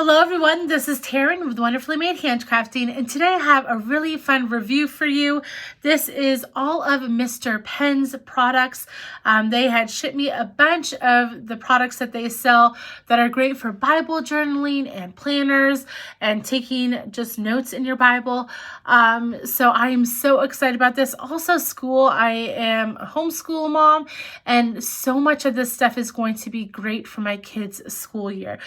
Hello everyone, this is Taryn with Wonderfully Made Handcrafting, and today I have a really fun review for you. This is all of Mr. Pen's products. They had shipped me a bunch of the products that they sell that are great for Bible journaling and planners and taking just notes in your Bible. So I am so excited about this. Also school, I am a homeschool mom, and so much of this stuff is going to be great for my kids' school year.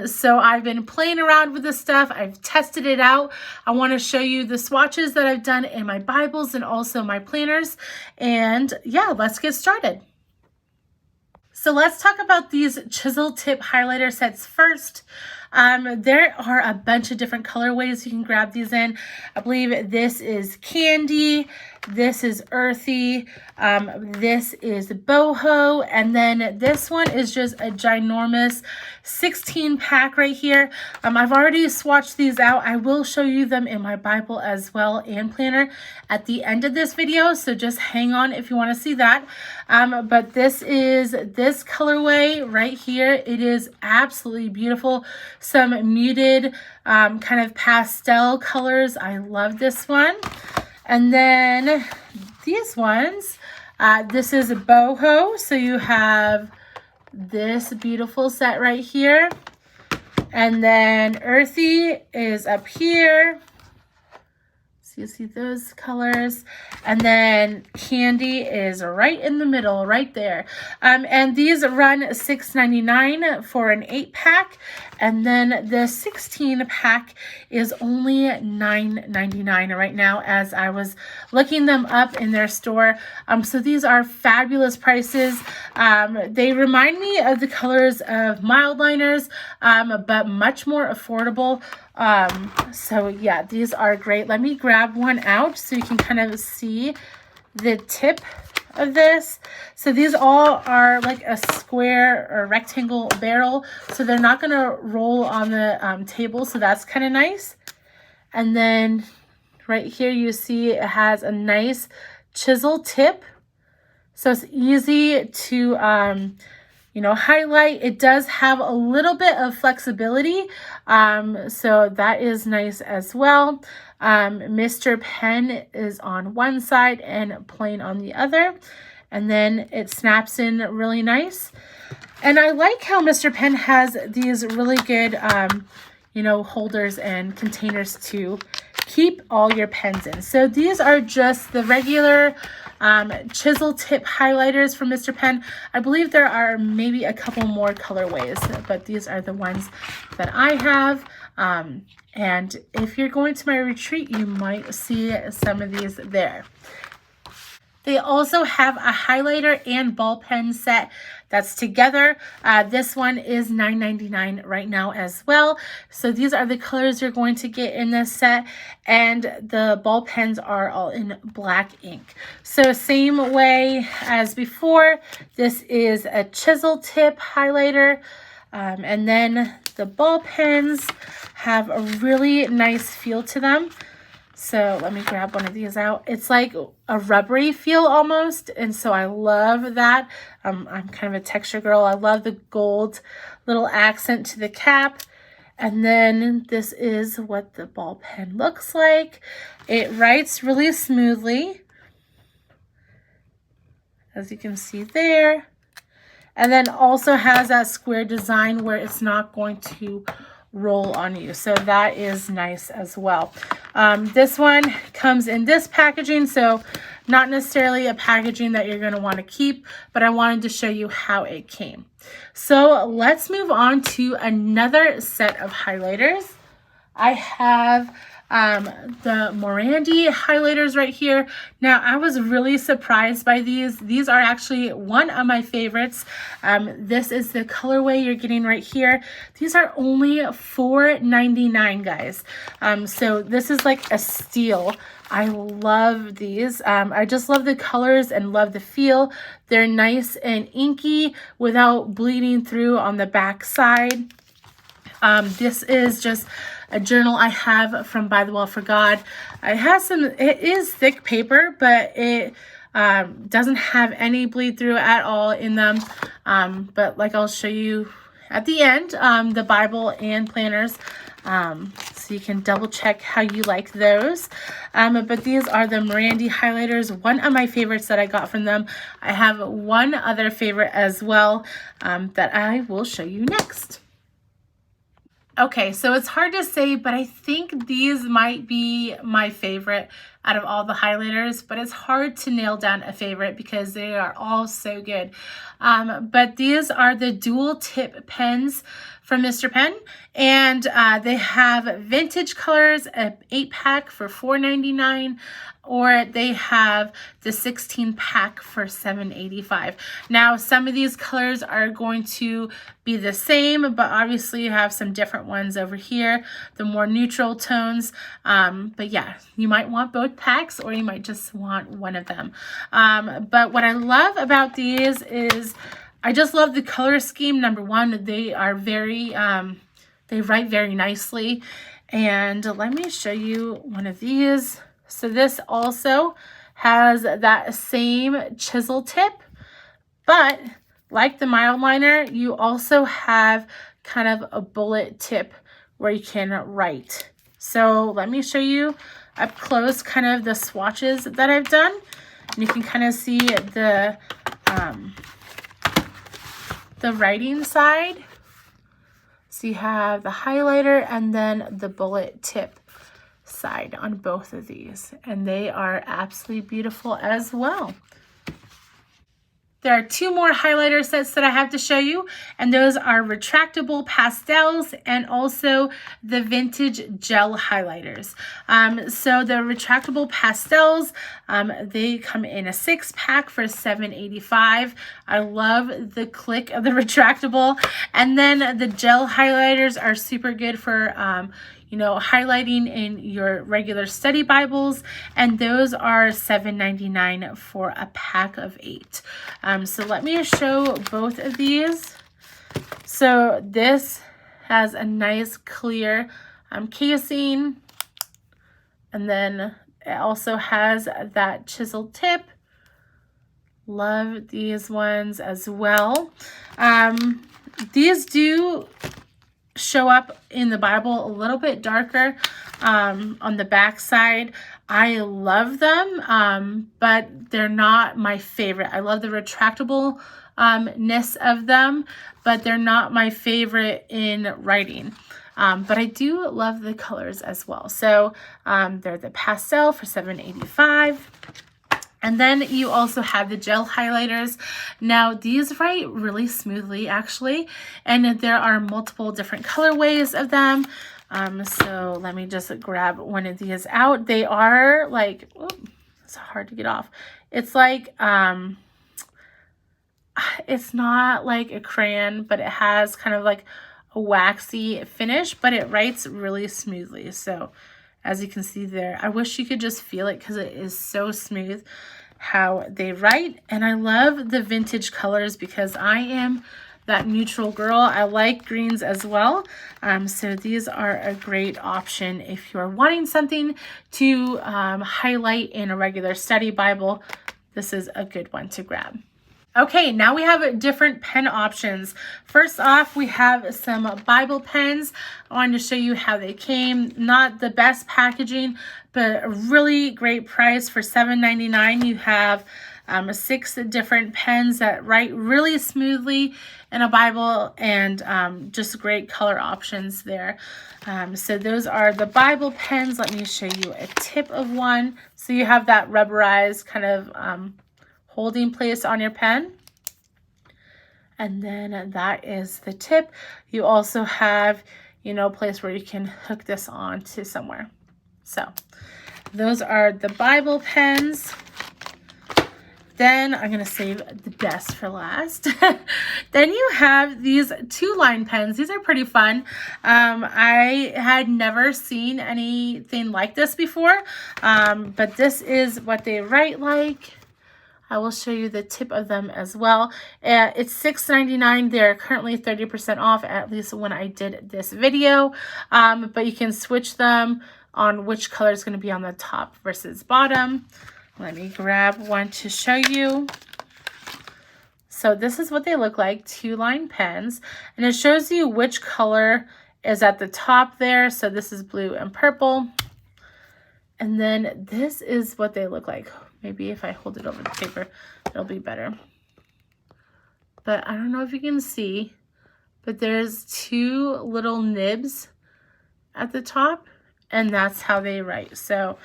So I've been playing around with this stuff. I've tested it out. I want to show you the swatches that I've done in my Bibles and also my planners. And yeah, let's get started. So let's talk about these Chisel Tip Highlighter sets first. There are a bunch of different colorways you can grab these in. I believe this is candy, this is earthy, this is boho, and then this one is just a ginormous 16 pack right here. I've already swatched these out. I will show you them in my Bible as well and planner at the end of this video, so just hang on if you want to see that. But this is this colorway right here. It is absolutely beautiful. Some muted kind of pastel colors. I love this one. And then these ones, this is a boho. So you have this beautiful set right here. And then earthy is up here. So you see those colors. And then candy is right in the middle, right there. And these run $6.99 for an 8-pack. And then the 16 pack is only $9.99 right now as I was looking them up in their store. So these are fabulous prices. They remind me of the colors of mild liners, but much more affordable. So yeah, these are great. Let me grab one out so you can kind of see the tip of this. So these all are like a square or rectangle barrel, so they're not going to roll on the table, so that's kind of nice. And then right here you see it has a nice chisel tip, so it's easy to highlight. It does have a little bit of flexibility, so that is nice as well. Mr. Pen is on one side and plain on the other, and then it snaps in really nice. And I like how Mr. Pen has these really good holders and containers to keep all your pens in. So these are just the regular Chisel Tip Highlighters from Mr. Pen. I believe there are maybe a couple more colorways, but these are the ones that I have. And if you're going to my retreat, you might see some of these there. They also have a highlighter and ball pen set that's together. This one is $9.99 right now as well. So these are the colors you're going to get in this set, and the ball pens are all in black ink. So same way as before, this is a chisel tip highlighter, and then the ball pens have a really nice feel to them. So let me grab one of these out. It's like a rubbery feel almost, and so I love that. I'm kind of a texture girl. I love the gold little accent to the cap. And then this is what the ball pen looks like. It writes really smoothly, as you can see there. And then also has that square design where it's not going to roll on you, so that is nice as well. This one comes in this packaging, so not necessarily a packaging that you're going to want to keep, but I wanted to show you how it came. So let's move on to another set of highlighters. I have the Morandi Highlighters right here. Now, I was really surprised by these. These are actually one of my favorites. This is the colorway you're getting right here. These are only $4.99, guys. So this is like a steal. I love these. I just love the colors and love the feel. They're nice and inky without bleeding through on the back side. This is just a journal I have from By the Well for God. It is thick paper, but it doesn't have any bleed through at all in them. But like I'll show you at the end, the Bible and planners. So you can double check how you like those. But these are the Morandi Highlighters, one of my favorites that I got from them. I have one other favorite as well that I will show you next. Okay, so it's hard to say, but I think these might be my favorite out of all the highlighters, but it's hard to nail down a favorite because they are all so good. But these are the dual tip pens from Mr. Pen, and they have vintage colors, an 8-pack for $4.99, or they have the 16-pack for $7.85. Now, some of these colors are going to be the same, but obviously you have some different ones over here, the more neutral tones. But yeah, you might want both packs, or you might just want one of them. But what I love about these is I just love the color scheme. Number one, they are very, they write very nicely. And let me show you one of these. So this also has that same chisel tip, but like the mild liner, you also have kind of a bullet tip where you can write. So let me show you up close kind of the swatches that I've done. And you can kind of see the writing side. So you have the highlighter and then the bullet tip side on both of these, and they are absolutely beautiful as well. There are two more highlighter sets that I have to show you, and those are retractable pastels and also the vintage gel highlighters. So the retractable pastels, they come in a 6-pack for $7.85. I love the click of the retractable. And then the gel highlighters are super good for you know, highlighting in your regular study Bibles, and those are $7.99 for a pack of 8. So let me show both of these. So this has a nice clear casing, and then it also has that chisel tip. Love these ones as well. These do show up in the Bible a little bit darker on the back side. I love them, but they're not my favorite. I love the retractable-ness of them, but they're not my favorite in writing. But I do love the colors as well. So they're the pastel for $7.85. And then you also have the gel highlighters. Now these write really smoothly actually, and there are multiple different colorways of them. So let me just grab one of these out. They are like, it's hard to get off. It's like, it's not like a crayon, but it has kind of like a waxy finish, but it writes really smoothly. So as you can see there, I wish you could just feel it because it is so smooth how they write. And I love the vintage colors because I am that neutral girl. I like greens as well. So these are a great option if you're wanting something to highlight in a regular study Bible. This is a good one to grab. Okay, now we have different pen options. First off, we have some Bible pens. I wanted to show you how they came. Not the best packaging, but a really great price for $7.99. You have 6 different pens that write really smoothly in a Bible, and just great color options there. So those are the Bible pens. Let me show you a tip of one. So you have that rubberized kind of holding place on your pen, and then that is the tip. You also have, you know, a place where you can hook this on to somewhere. So those are the Bible pens. Then I'm going to save the best for last. Then you have these 2-line pens. These are pretty fun. I had never seen anything like this before, but this is what they write like. I will show you the tip of them as well. It's $6.99. They're currently 30% off, at least when I did this video. But you can switch them on which color is going to be on the top versus bottom. Let me grab one to show you. So this is what they look like, 2-line pens. And it shows you which color is at the top there. So this is blue and purple. And then this is what they look like. Maybe if I hold it over the paper, it'll be better. But I don't know if you can see, but there's 2 little nibs at the top, and that's how they write. So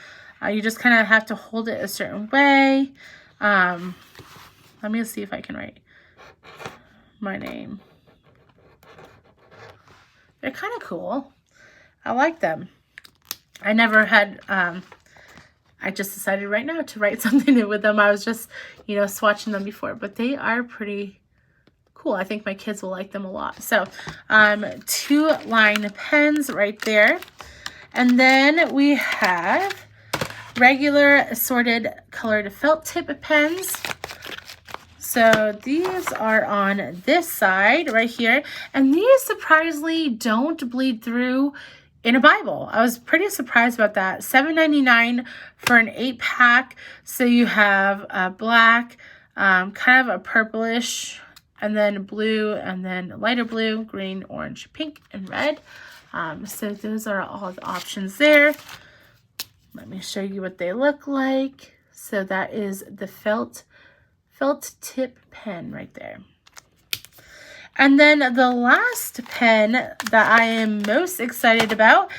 you just kind of have to hold it a certain way. Let me see if I can write my name. They're kind of cool. I like them. I never had, I just decided right now to write something new with them. I was just, you know, swatching them before, but they are pretty cool. I think my kids will like them a lot. So 2-line pens right there. And then we have regular assorted colored felt tip pens. So these are on this side right here. And these surprisingly don't bleed through in a Bible. I was pretty surprised about that. $7.99 for an 8-pack. So you have black, kind of a purplish, and then blue, and then lighter blue, green, orange, pink, and red. So those are all the options there. Let me show you what they look like. So that is the felt tip pen right there. And then the last pen that I am most excited about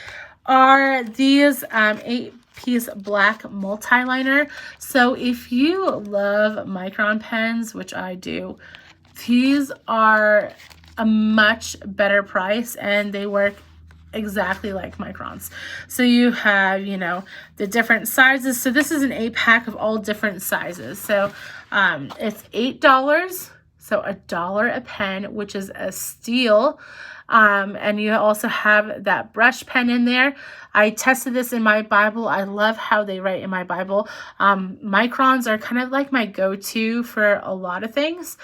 are these 8-piece black multi-liner. So if you love micron pens, which I do, these are a much better price, and they work exactly like microns. So you have, you know, the different sizes. So this is an 8-pack of all different sizes. So it's $8, so $1 a pen, which is a steal. And you also have that brush pen in there. I tested this in my Bible. I love how they write in my Bible. Microns are kind of like my go-to for a lot of things.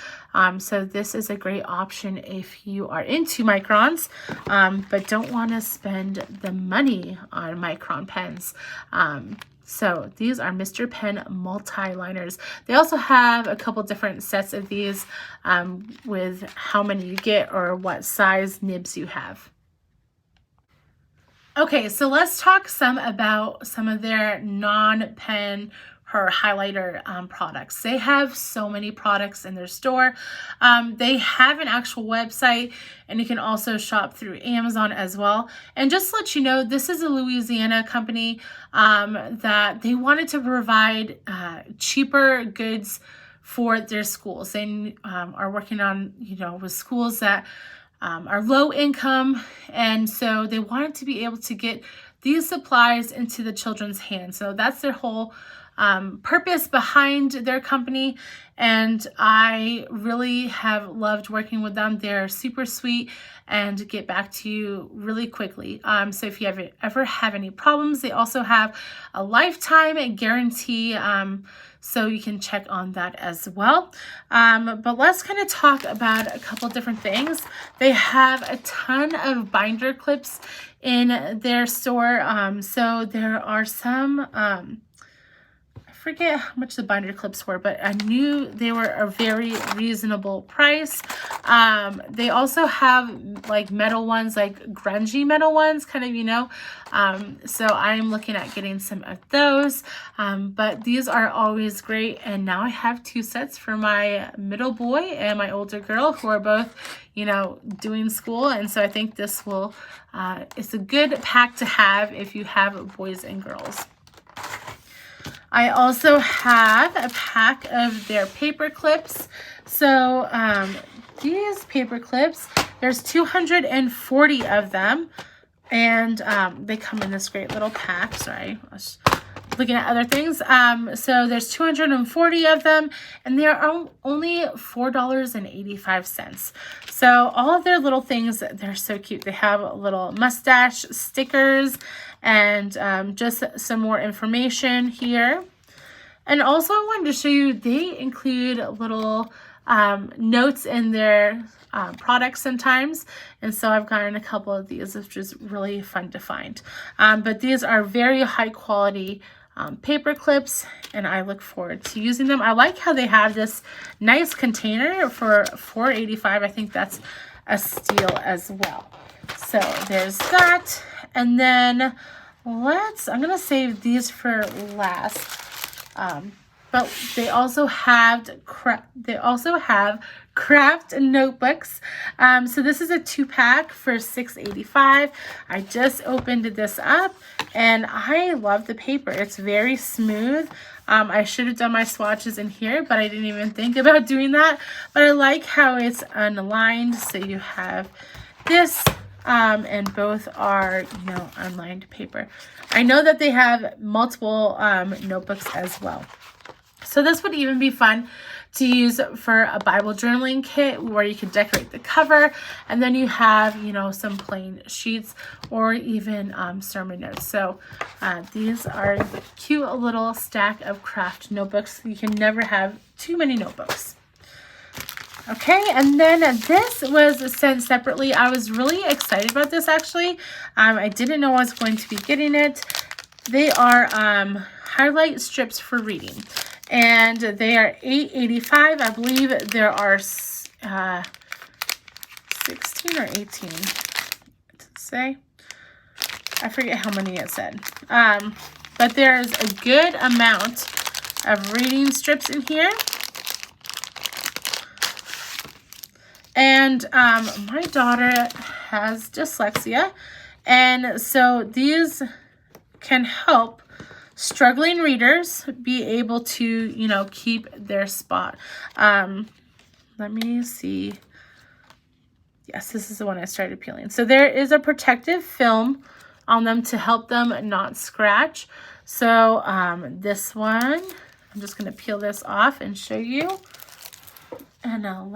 So this is a great option if you are into microns, but don't want to spend the money on micron pens. So these are Mr. Pen multi-liners. They also have a couple different sets of these with how many you get or what size nibs you have. Okay, so let's talk about some of their non-pen or highlighter products. They have so many products in their store. They have an actual website, and you can also shop through Amazon as well. And just to let you know, this is a Louisiana company that they wanted to provide cheaper goods for their schools. They are working on, you know, with schools that are low income, and so they wanted to be able to get these supplies into the children's hands. So that's their whole purpose behind their company, and I really have loved working with them. They're super sweet and get back to you really quickly. So if you ever have any problems, they also have a lifetime guarantee, so you can check on that as well. But let's kind of talk about a couple different things. They have a ton of binder clips in their store. So there are some, I forget how much the binder clips were, but I knew they were a very reasonable price. They also have like metal ones, like grungy metal ones, kind of, you know. So I'm looking at getting some of those. But these are always great. And now I have 2 sets for my middle boy and my older girl, who are both, you know, doing school. And so I think this will, it's a good pack to have if you have boys and girls. I also have a pack of their paper clips. So these paper clips, there's 240 of them, and they come in this great little pack. Sorry, I was looking at other things. So there's 240 of them, and they are only $4.85. So all of their little things, they're so cute. They have little mustache stickers and just some more information here. And also I wanted to show you, they include little notes in their products sometimes. And so I've gotten a couple of these, which is really fun to find. But these are very high quality paper clips, and I look forward to using them. I like how they have this nice container for $4.85. I think that's a steal as well. So there's that. And then I'm gonna save these for last. But they also have craft notebooks. So this is a 2-pack for $6.85. I just opened this up and I love the paper. It's very smooth. I should have done my swatches in here, but I didn't even think about doing that. But I like how it's unlined. So you have this, and both are, unlined paper. I know that they have multiple notebooks as well. So this would even be fun to use for a Bible journaling kit where you could decorate the cover, and then you have, some plain sheets or even sermon notes. So these are a cute little stack of craft notebooks. You can never have too many notebooks. Okay, and then this was sent separately. I was really excited about this actually. I didn't know I was going to be getting it. They are highlight strips for reading, and they are $8.85. I believe there are 16 or 18. Did it say? I forget how many it said. But there's a good amount of reading strips in here. And my daughter has dyslexia, and so these can help struggling readers be able to, keep their spot. Let me see. Yes, this is the one I started peeling. So there is a protective film on them to help them not scratch. So this one, I'm just going to peel this off and show you. And I'll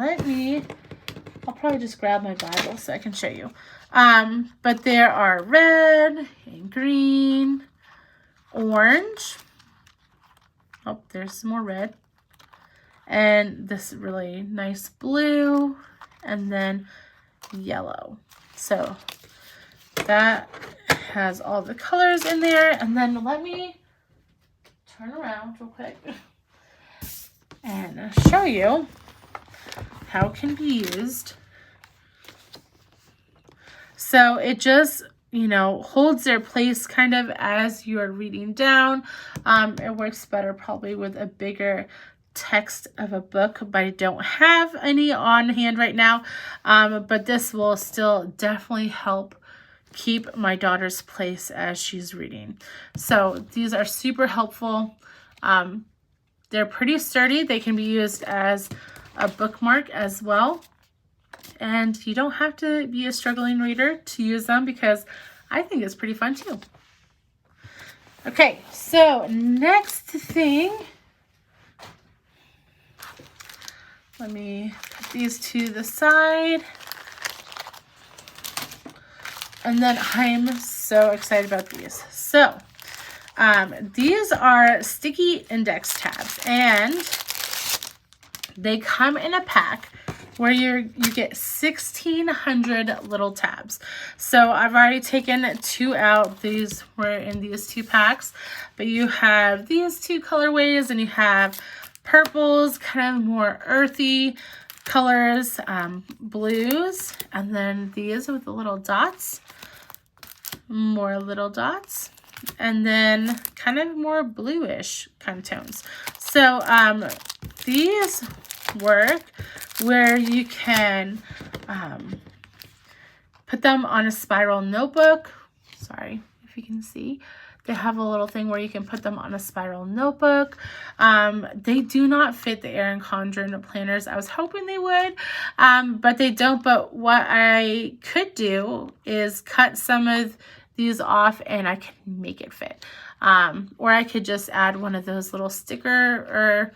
probably just grab my Bible so I can show you. But there are red and green, orange. Oh, there's some more red. And this really nice blue, and then yellow. So that has all the colors in there. And then let me turn around real quick and show you how it can be used. So it just, holds their place kind of as you're reading down. It works better probably with a bigger text of a book, but I don't have any on hand right now. But this will still definitely help keep my daughter's place as she's reading. So these are super helpful. They're pretty sturdy. They can be used as a bookmark as well. And you don't have to be a struggling reader to use them, because I think it's pretty fun too. Okay, so next thing, let me put these to the side. And then I'm so excited about these. So these are sticky index tabs, and they come in a pack where you get 1,600 little tabs. So I've already taken 2 out. These were in these 2 packs, but you have these 2 colorways, and you have purples, kind of more earthy colors, blues, and then these with the little dots, more little dots, and then kind of more bluish kind of tones. So these work where you can put them on a spiral notebook. Sorry if you can see. They have a little thing where you can put them on a spiral notebook. They do not fit the Erin Condren planners. I was hoping they would, but they don't. But what I could do is cut some of these off and I can make it fit. Or I could just add one of those little sticker or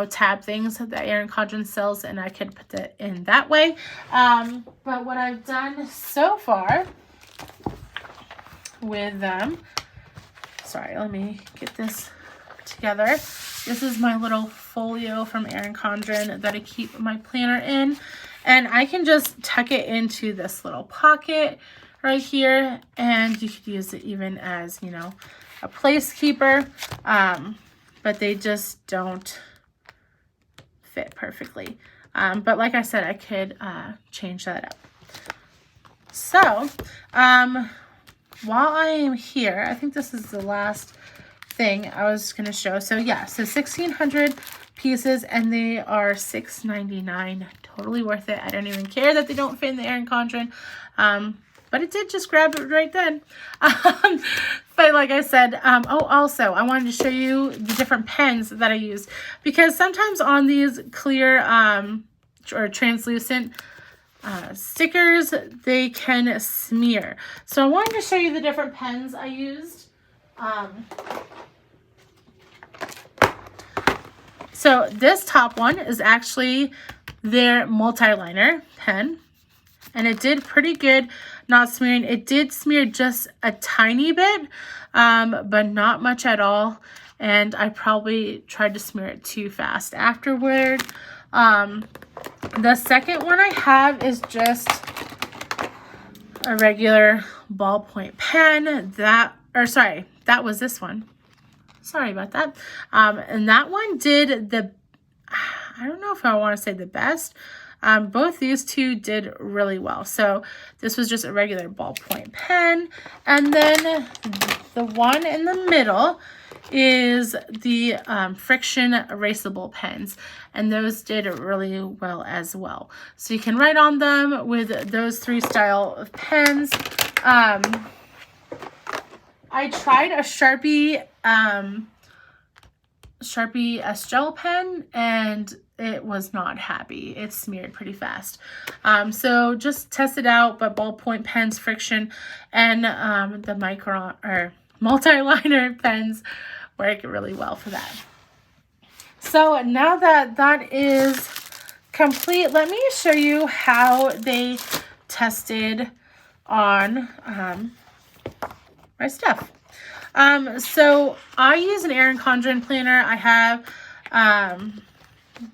tab things that Erin Condren sells, and I could put that in that way. But what I've done so far with them, sorry, let me get this together. This is my little folio from Erin Condren that I keep my planner in, and I can just tuck it into this little pocket right here, and you could use it even as, a place keeper, but they just don't fit perfectly. But like I said, I could change that up. So while I am here, I think this is the last thing I was going to show. So yeah, so 1,600 pieces, and they are $6.99. Totally worth it. I don't even care that they don't fit in the Erin Condren. But it did just grab it right then. But like I said, oh, also, I wanted to show you the different pens that I use, because sometimes on these clear or translucent stickers, they can smear. So I wanted to show you the different pens I used. So this top one is actually their multi-liner pen, and it did pretty good not smearing. It did smear just a tiny bit, but not much at all, and I probably tried to smear it too fast afterward. The second one I have is just a regular ballpoint pen. That was this one. Sorry about that. And that one did I don't know if I want to say the best. Both these two did really well. So this was just a regular ballpoint pen. And then the one in the middle is the friction erasable pens. And those did really well as well. So you can write on them with those three style of pens. I tried a Sharpie S-Gel pen, and it was not happy. It smeared pretty fast. So just test it out, but ballpoint pens, friction, and the micron or multi-liner pens work really well for that. So now that that is complete, let me show you how they tested on my stuff. So I use an Erin Condren planner. I have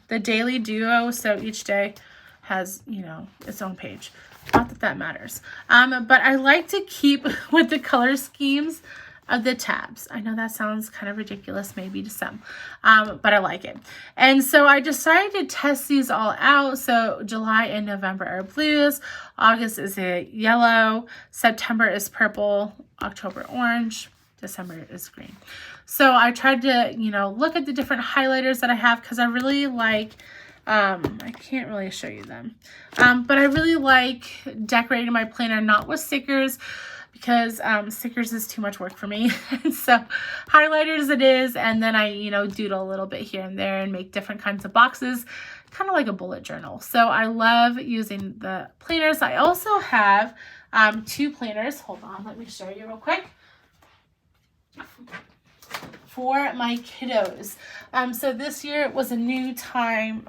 the Daily Duo, so each day has, you know, its own page. Not that that matters. But I like to keep with the color schemes of the tabs. I know that sounds kind of ridiculous maybe to some, but I like it. And so I decided to test these all out. So July and November are blues, August is a yellow, September is purple, October orange, December is green. So I tried to, you know, look at the different highlighters that I have, because I really like, I can't really show you them, but I really like decorating my planner not with stickers, because stickers is too much work for me. And so highlighters it is, and then I, you know, doodle a little bit here and there and make different kinds of boxes, kind of like a bullet journal. So I love using the planners. I also have two planners. Hold on, let me show you real quick. For my kiddos. So this year was a new time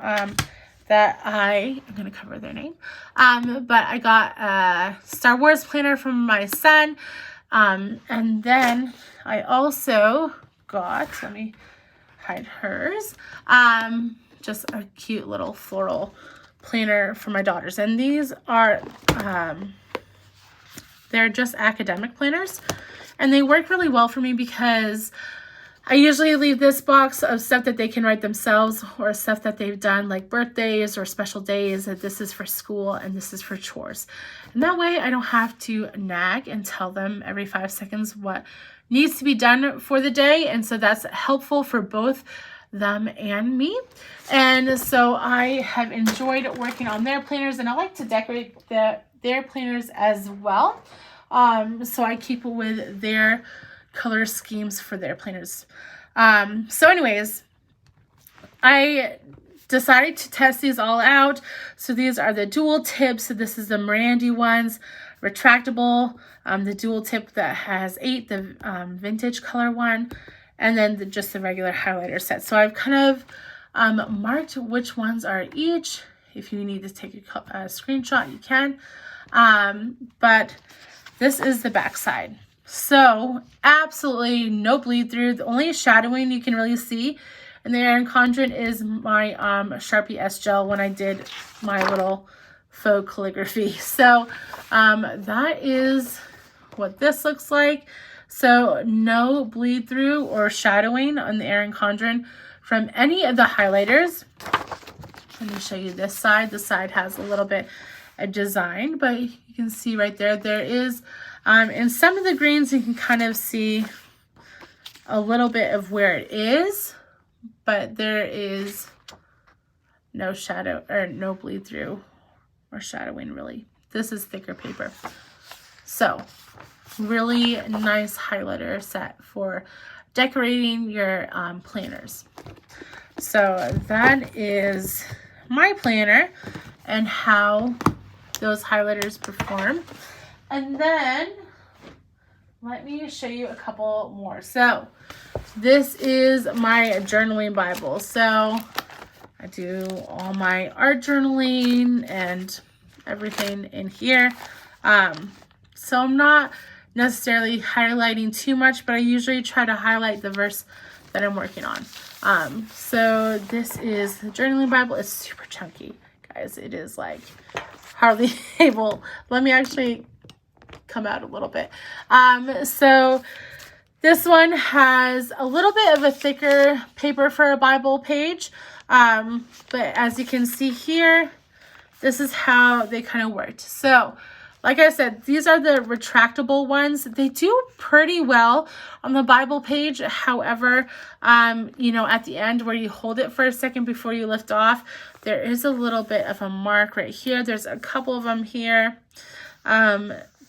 that I'm going to cover their name. But I got a Star Wars planner from my son. And then I also got, let me hide hers, just a cute little floral planner for my daughters. And these are, they're just academic planners. And they work really well for me, because I usually leave this box of stuff that they can write themselves, or stuff that they've done like birthdays or special days, that this is for school and this is for chores. And that way I don't have to nag and tell them every 5 seconds what needs to be done for the day. And so that's helpful for both them and me. And so I have enjoyed working on their planners, and I like to decorate their planners as well. So I keep with their color schemes for their planners. So anyways, I decided to test these all out. So these are the dual tips. So this is the Morandi ones, retractable, the dual tip that has 8, the vintage color one, and then just the regular highlighter set. So I've kind of marked which ones are each. If you need to take a screenshot, you can. But this is the back side. So absolutely no bleed through. The only shadowing you can really see in the Erin Condren is my Sharpie S-Gel when I did my little faux calligraphy. So that is what this looks like. So no bleed through or shadowing on the Erin Condren from any of the highlighters. Let me show you this side. The side has a little bit of design, but you can see right there, there is, in some of the greens, you can kind of see a little bit of where it is, but there is no shadow or no bleed through or shadowing really. This is thicker paper. So really nice highlighter set for decorating your planners. So that is my planner and how those highlighters perform. And then let me show you a couple more. So this is my journaling Bible. So I do all my art journaling and everything in here. So I'm not necessarily highlighting too much, but I usually try to highlight the verse that I'm working on. So this is the journaling Bible. It's super chunky, guys. It is like hardly able. Let me actually come out a little bit. So this one has a little bit of a thicker paper for a Bible page. But as you can see here, this is how they kind of worked. So like I said, these are the retractable ones. They do pretty well on the Bible page. However, you know, at the end where you hold it for a second before you lift off, there is a little bit of a mark right here. There's a couple of them here.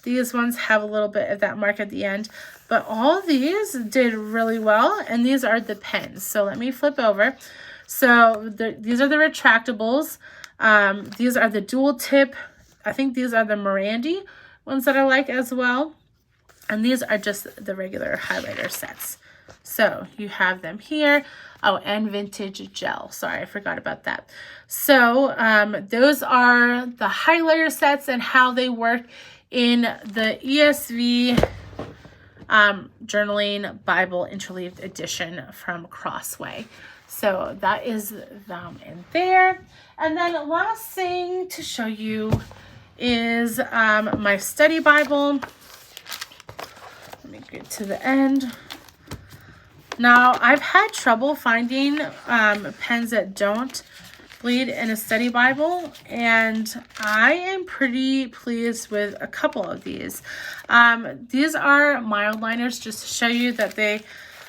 These ones have a little bit of that mark at the end, but all these did really well. And these are the pens. So let me flip over. So these are the retractables. These are the dual tip. I think these are the Morandi ones that I like as well. And these are just the regular highlighter sets. So you have them here. Oh, and vintage gel. Sorry, I forgot about that. So those are the highlighter sets and how they work in the ESV Journaling Bible Interleaved Edition from Crossway. So that is them in there. And then the last thing to show you is my study Bible. Let me get to the end. Now, I've had trouble finding pens that don't bleed in a study Bible, and I am pretty pleased with a couple of these. These are mild liners, just to show you that they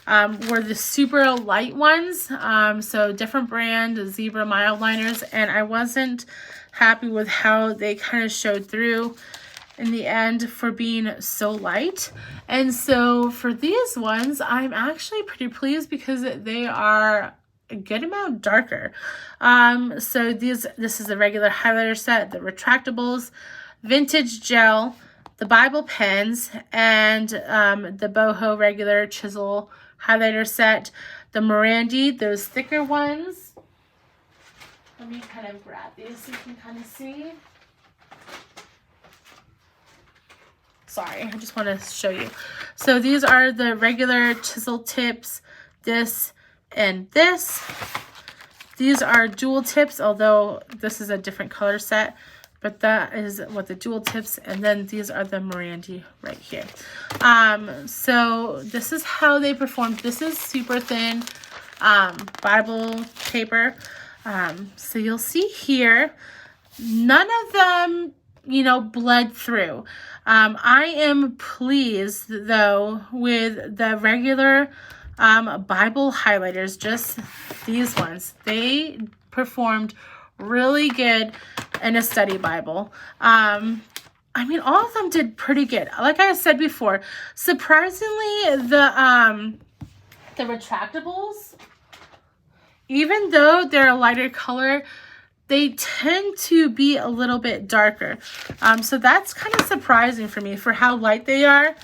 were the super light ones. So different brand, Zebra mild liners, and I wasn't happy with how they kind of showed through in the end for being so light. And so for these ones, I'm actually pretty pleased because they are a good amount darker. So this is the regular highlighter set, the retractables, vintage gel, the Bible pens, and the boho regular chisel highlighter set, the Morandi, those thicker ones. Let me kind of grab these so you can kind of see. Sorry, I just want to show you. So these are the regular chisel tips, this and this. These are dual tips, although this is a different color set, but that is what the dual tips, and then these are the Morandi right here. So this is how they performed. This is super thin Bible paper. So you'll see here, none of them, you know, bled through. I am pleased though with the regular Bible highlighters, just these ones. They performed really good in a study Bible. I mean, all of them did pretty good. Like I said before, surprisingly, the retractables, even though they're a lighter color, they tend to be a little bit darker. So that's kind of surprising for me for how light they are.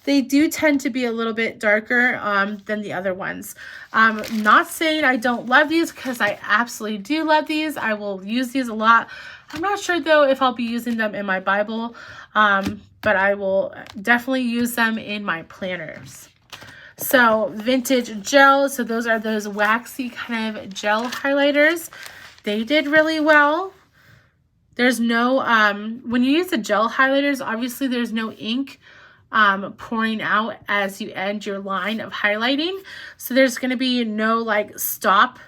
They do tend to be a little bit darker than the other ones. Not saying I don't love these, because I absolutely do love these. I will use these a lot. I'm not sure though if I'll be using them in my Bible, but I will definitely use them in my planners. So vintage gel, so those are those waxy kind of gel highlighters. They did really well. There's no, when you use the gel highlighters, obviously there's no ink pouring out as you end your line of highlighting. So there's going to be no like stop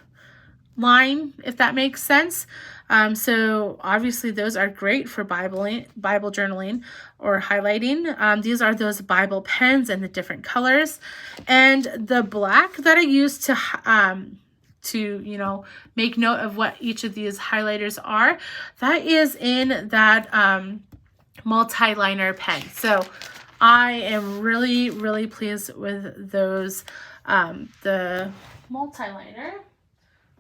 line, if that makes sense. So obviously those are great for Bible journaling or highlighting. These are those Bible pens in the different colors, and the black that I use to make note of what each of these highlighters are, that is in that multi-liner pen. So I am really, really pleased with those. The multi-liner,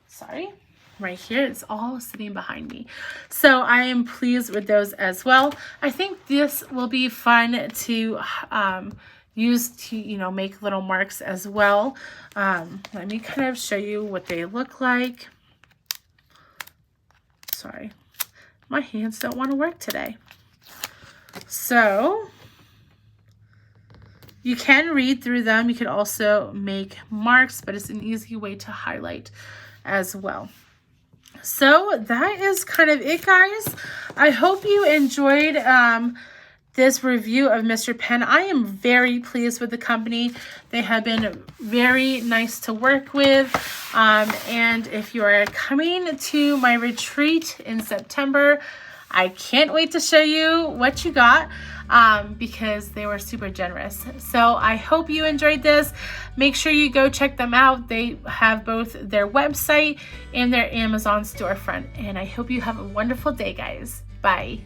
sorry, right here, it's all sitting behind me. So I am pleased with those as well. I think this will be fun to use to, make little marks as well. Let me kind of show you what they look like. Sorry, my hands don't want to work today. So you can read through them. You could also make marks, but it's an easy way to highlight as well. So that is kind of it, guys. I hope you enjoyed this review of Mr. Pen. I am very pleased with the company. They have been very nice to work with. And if you are coming to my retreat in September, I can't wait to show you what you got because they were super generous. So I hope you enjoyed this. Make sure you go check them out. They have both their website and their Amazon storefront. And I hope you have a wonderful day, guys. Bye.